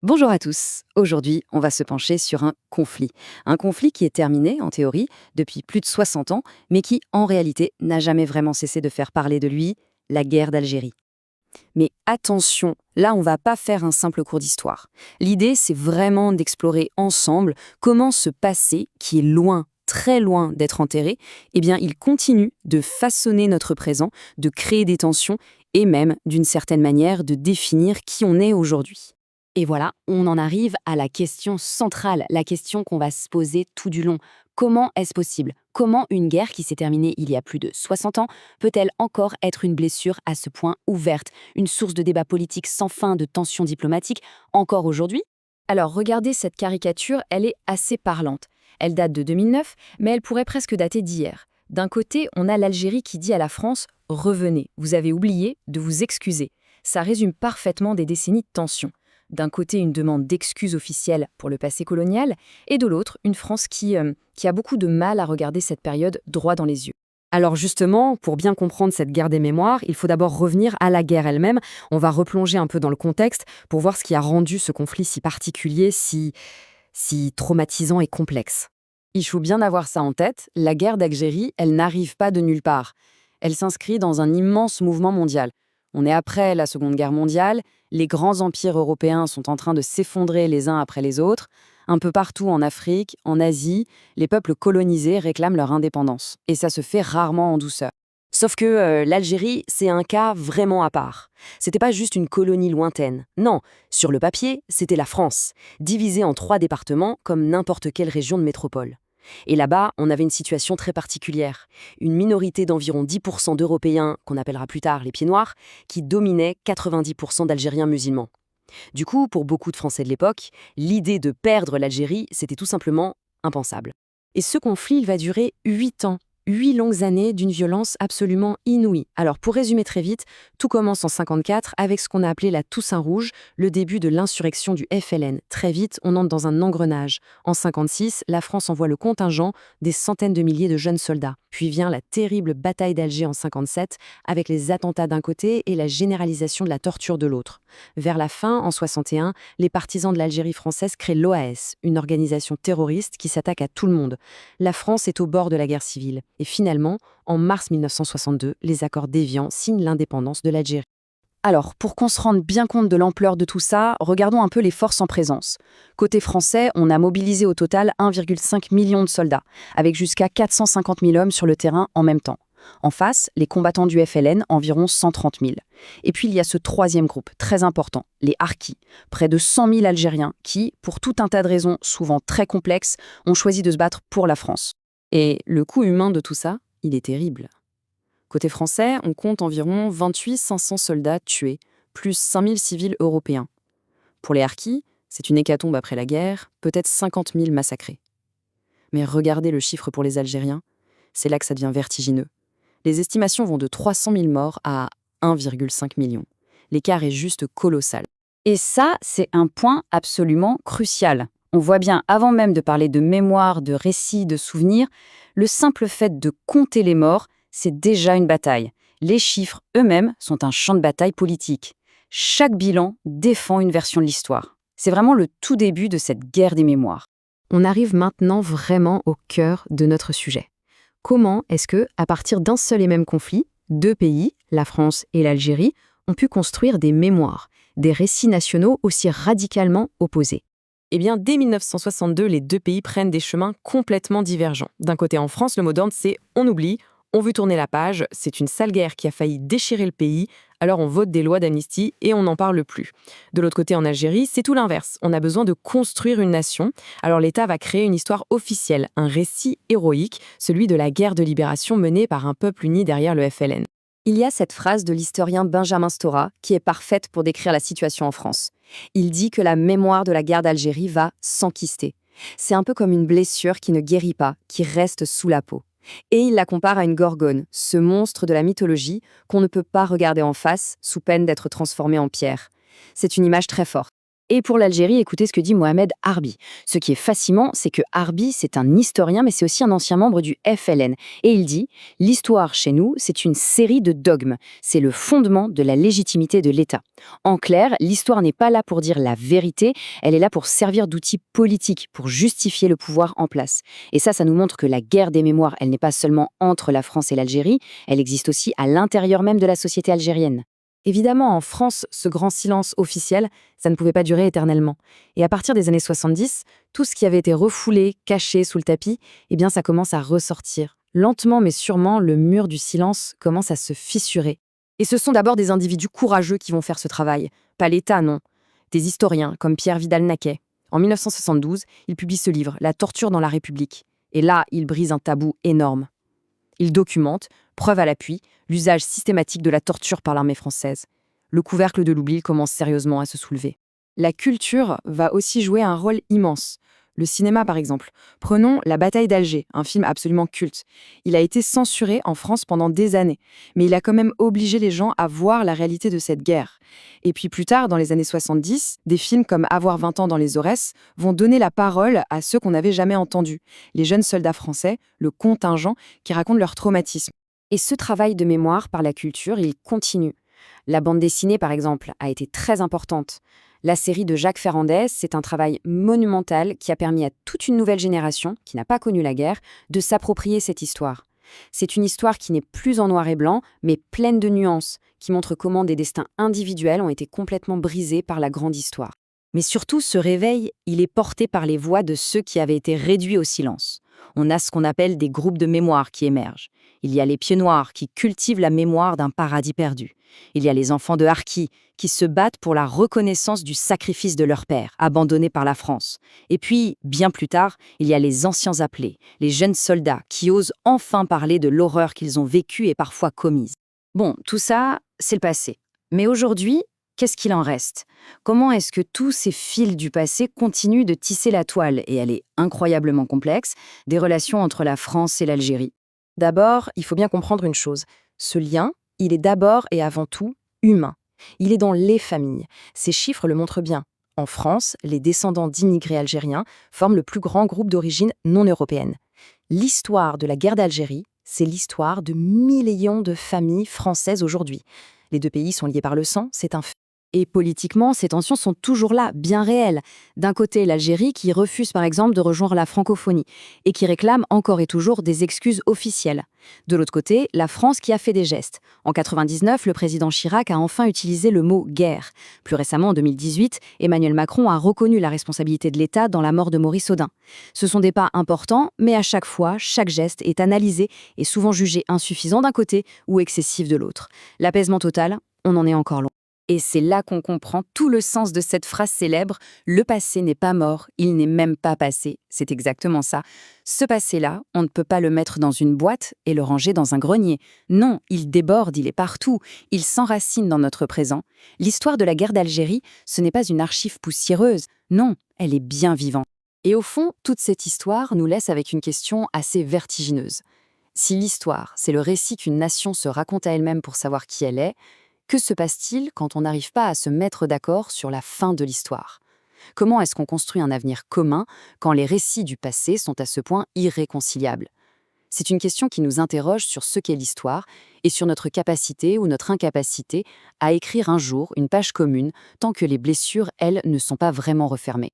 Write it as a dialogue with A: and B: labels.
A: Bonjour à tous. Aujourd'hui, on va se pencher sur un conflit. Un conflit qui est terminé, en théorie, depuis plus de 60 ans, mais qui, en réalité, n'a jamais vraiment cessé de faire parler de lui, la guerre d'Algérie. Mais attention, là, on va pas faire un simple cours d'histoire. L'idée, c'est vraiment d'explorer ensemble comment ce passé, qui est loin, très loin d'être enterré, eh bien, il continue de façonner notre présent, de créer des tensions et même, d'une certaine manière, de définir qui on est aujourd'hui. Et voilà, on en arrive à la question centrale, la question qu'on va se poser tout du long. Comment est-ce possible? Comment une guerre qui s'est terminée il y a plus de 60 ans peut-elle encore être une blessure à ce point ouverte, une source de débats politiques sans fin, de tensions diplomatiques, encore aujourd'hui? Alors regardez cette caricature, elle est assez parlante. Elle date de 2009, mais elle pourrait presque dater d'hier. D'un côté, on a l'Algérie qui dit à la France « Revenez, vous avez oublié de vous excuser ». Ça résume parfaitement des décennies de tensions. D'un côté, une demande d'excuses officielles pour le passé colonial, et de l'autre, une France qui a beaucoup de mal à regarder cette période droit dans les yeux. Alors justement, pour bien comprendre cette guerre des mémoires, il faut d'abord revenir à la guerre elle-même. On va replonger un peu dans le contexte pour voir ce qui a rendu ce conflit si particulier, si traumatisant et complexe. Il faut bien avoir ça en tête, la guerre d'Algérie, elle n'arrive pas de nulle part. Elle s'inscrit dans un immense mouvement mondial. On est après la Seconde Guerre mondiale, les grands empires européens sont en train de s'effondrer les uns après les autres. Un peu partout en Afrique, en Asie, les peuples colonisés réclament leur indépendance. Et ça se fait rarement en douceur. Sauf que l'Algérie, c'est un cas vraiment à part. C'était pas juste une colonie lointaine. Non, sur le papier, c'était la France, divisée en 3 départements comme n'importe quelle région de métropole. Et là-bas, on avait une situation très particulière. Une minorité d'environ 10% d'Européens, qu'on appellera plus tard les pieds noirs, qui dominaient 90% d'Algériens musulmans. Du coup, pour beaucoup de Français de l'époque, l'idée de perdre l'Algérie, c'était tout simplement impensable. Et ce conflit, il va durer 8 ans. 8 longues années d'une violence absolument inouïe. Alors, pour résumer très vite, tout commence en 54 avec ce qu'on a appelé la Toussaint Rouge, le début de l'insurrection du FLN. Très vite, on entre dans un engrenage. En 56, la France envoie le contingent des centaines de milliers de jeunes soldats. Puis vient la terrible bataille d'Alger en 57, avec les attentats d'un côté et la généralisation de la torture de l'autre. Vers la fin, en 61, les partisans de l'Algérie française créent l'OAS, une organisation terroriste qui s'attaque à tout le monde. La France est au bord de la guerre civile. Et finalement, en mars 1962, les accords d'Évian signent l'indépendance de l'Algérie. Alors, pour qu'on se rende bien compte de l'ampleur de tout ça, regardons un peu les forces en présence. Côté français, on a mobilisé au total 1,5 million de soldats, avec jusqu'à 450 000 hommes sur le terrain en même temps. En face, les combattants du FLN, environ 130 000. Et puis il y a ce troisième groupe, très important, les Harkis, près de 100 000 Algériens qui, pour tout un tas de raisons souvent très complexes, ont choisi de se battre pour la France. Et le coût humain de tout ça, il est terrible. Côté français, on compte environ 28 500 soldats tués, plus 5 000 civils européens. Pour les Harkis, c'est une hécatombe après la guerre, peut-être 50 000 massacrés. Mais regardez le chiffre pour les Algériens, c'est là que ça devient vertigineux. Les estimations vont de 300 000 morts à 1,5 million. L'écart est juste colossal. Et ça, c'est un point absolument crucial. On voit bien, avant même de parler de mémoire, de récits, de souvenirs, le simple fait de compter les morts, c'est déjà une bataille. Les chiffres eux-mêmes sont un champ de bataille politique. Chaque bilan défend une version de l'histoire. C'est vraiment le tout début de cette guerre des mémoires. On arrive maintenant vraiment au cœur de notre sujet. Comment est-ce que, à partir d'un seul et même conflit, 2 pays, la France et l'Algérie, ont pu construire des mémoires, des récits nationaux aussi radicalement opposés? Eh bien, dès 1962, les 2 pays prennent des chemins complètement divergents. D'un côté, en France, le mot d'ordre, c'est « on oublie », on veut tourner la page, c'est une sale guerre qui a failli déchirer le pays, alors on vote des lois d'amnistie et on n'en parle plus. De l'autre côté, en Algérie, c'est tout l'inverse. On a besoin de construire une nation. Alors l'État va créer une histoire officielle, un récit héroïque, celui de la guerre de libération menée par un peuple uni derrière le FLN. Il y a cette phrase de l'historien Benjamin Stora qui est parfaite pour décrire la situation en France. Il dit que la mémoire de la guerre d'Algérie va s'enquister. C'est un peu comme une blessure qui ne guérit pas, qui reste sous la peau. Et il la compare à une gorgone, ce monstre de la mythologie qu'on ne peut pas regarder en face sous peine d'être transformé en pierre. C'est une image très forte. Et pour l'Algérie, écoutez ce que dit Mohamed Harbi. Ce qui est fascinant, c'est que Harbi, c'est un historien, mais c'est aussi un ancien membre du FLN. Et il dit, l'histoire chez nous, c'est une série de dogmes. C'est le fondement de la légitimité de l'État. En clair, l'histoire n'est pas là pour dire la vérité, elle est là pour servir d'outil politique, pour justifier le pouvoir en place. Et ça nous montre que la guerre des mémoires, elle n'est pas seulement entre la France et l'Algérie, elle existe aussi à l'intérieur même de la société algérienne. Évidemment, en France, ce grand silence officiel, ça ne pouvait pas durer éternellement. Et à partir des années 70, tout ce qui avait été refoulé, caché sous le tapis, eh bien ça commence à ressortir. Lentement mais sûrement, le mur du silence commence à se fissurer. Et ce sont d'abord des individus courageux qui vont faire ce travail. Pas l'État, non. Des historiens, comme Pierre Vidal-Naquet. En 1972, il publie ce livre, La torture dans la République. Et là, il brise un tabou énorme. Il documente, preuve à l'appui, l'usage systématique de la torture par l'armée française. Le couvercle de l'oubli commence sérieusement à se soulever. La culture va aussi jouer un rôle immense. Le cinéma, par exemple. Prenons La bataille d'Alger, un film absolument culte. Il a été censuré en France pendant des années, mais il a quand même obligé les gens à voir la réalité de cette guerre. Et puis plus tard, dans les années 70, des films comme Avoir 20 ans dans les Aurès vont donner la parole à ceux qu'on n'avait jamais entendus, les jeunes soldats français, le contingent, qui racontent leur traumatisme. Et ce travail de mémoire par la culture, il continue. La bande dessinée, par exemple, a été très importante. La série de Jacques Ferrandez, c'est un travail monumental qui a permis à toute une nouvelle génération, qui n'a pas connu la guerre, de s'approprier cette histoire. C'est une histoire qui n'est plus en noir et blanc, mais pleine de nuances, qui montre comment des destins individuels ont été complètement brisés par la grande histoire. Mais surtout, ce réveil, il est porté par les voix de ceux qui avaient été réduits au silence. On a ce qu'on appelle des groupes de mémoire qui émergent. Il y a les Pieds Noirs qui cultivent la mémoire d'un paradis perdu. Il y a les enfants de Harki qui se battent pour la reconnaissance du sacrifice de leur père, abandonné par la France. Et puis, bien plus tard, il y a les anciens appelés, les jeunes soldats qui osent enfin parler de l'horreur qu'ils ont vécue et parfois commise. Bon, tout ça, c'est le passé. Mais aujourd'hui, qu'est-ce qu'il en reste? Comment est-ce que tous ces fils du passé continuent de tisser la toile, et elle est incroyablement complexe, des relations entre la France et l'Algérie? D'abord, il faut bien comprendre une chose. Ce lien, il est d'abord et avant tout humain. Il est dans les familles. Ces chiffres le montrent bien. En France, les descendants d'immigrés algériens forment le plus grand groupe d'origine non européenne. L'histoire de la guerre d'Algérie, c'est l'histoire de millions de familles françaises aujourd'hui. Les deux pays sont liés par le sang, c'est un fait. Et politiquement, ces tensions sont toujours là, bien réelles. D'un côté, l'Algérie qui refuse par exemple de rejoindre la francophonie et qui réclame encore et toujours des excuses officielles. De l'autre côté, la France qui a fait des gestes. En 1999, le président Chirac a enfin utilisé le mot « guerre ». Plus récemment, en 2018, Emmanuel Macron a reconnu la responsabilité de l'État dans la mort de Maurice Audin. Ce sont des pas importants, mais à chaque fois, chaque geste est analysé et souvent jugé insuffisant d'un côté ou excessif de l'autre. L'apaisement total, on en est encore loin. Et c'est là qu'on comprend tout le sens de cette phrase célèbre « Le passé n'est pas mort, il n'est même pas passé ». C'est exactement ça. Ce passé-là, on ne peut pas le mettre dans une boîte et le ranger dans un grenier. Non, il déborde, il est partout, il s'enracine dans notre présent. L'histoire de la guerre d'Algérie, ce n'est pas une archive poussiéreuse. Non, elle est bien vivante. Et au fond, toute cette histoire nous laisse avec une question assez vertigineuse. Si l'histoire, c'est le récit qu'une nation se raconte à elle-même pour savoir qui elle est, que se passe-t-il quand on n'arrive pas à se mettre d'accord sur la fin de l'histoire? Comment est-ce qu'on construit un avenir commun quand les récits du passé sont à ce point irréconciliables? C'est une question qui nous interroge sur ce qu'est l'histoire et sur notre capacité ou notre incapacité à écrire un jour une page commune tant que les blessures, elles, ne sont pas vraiment refermées.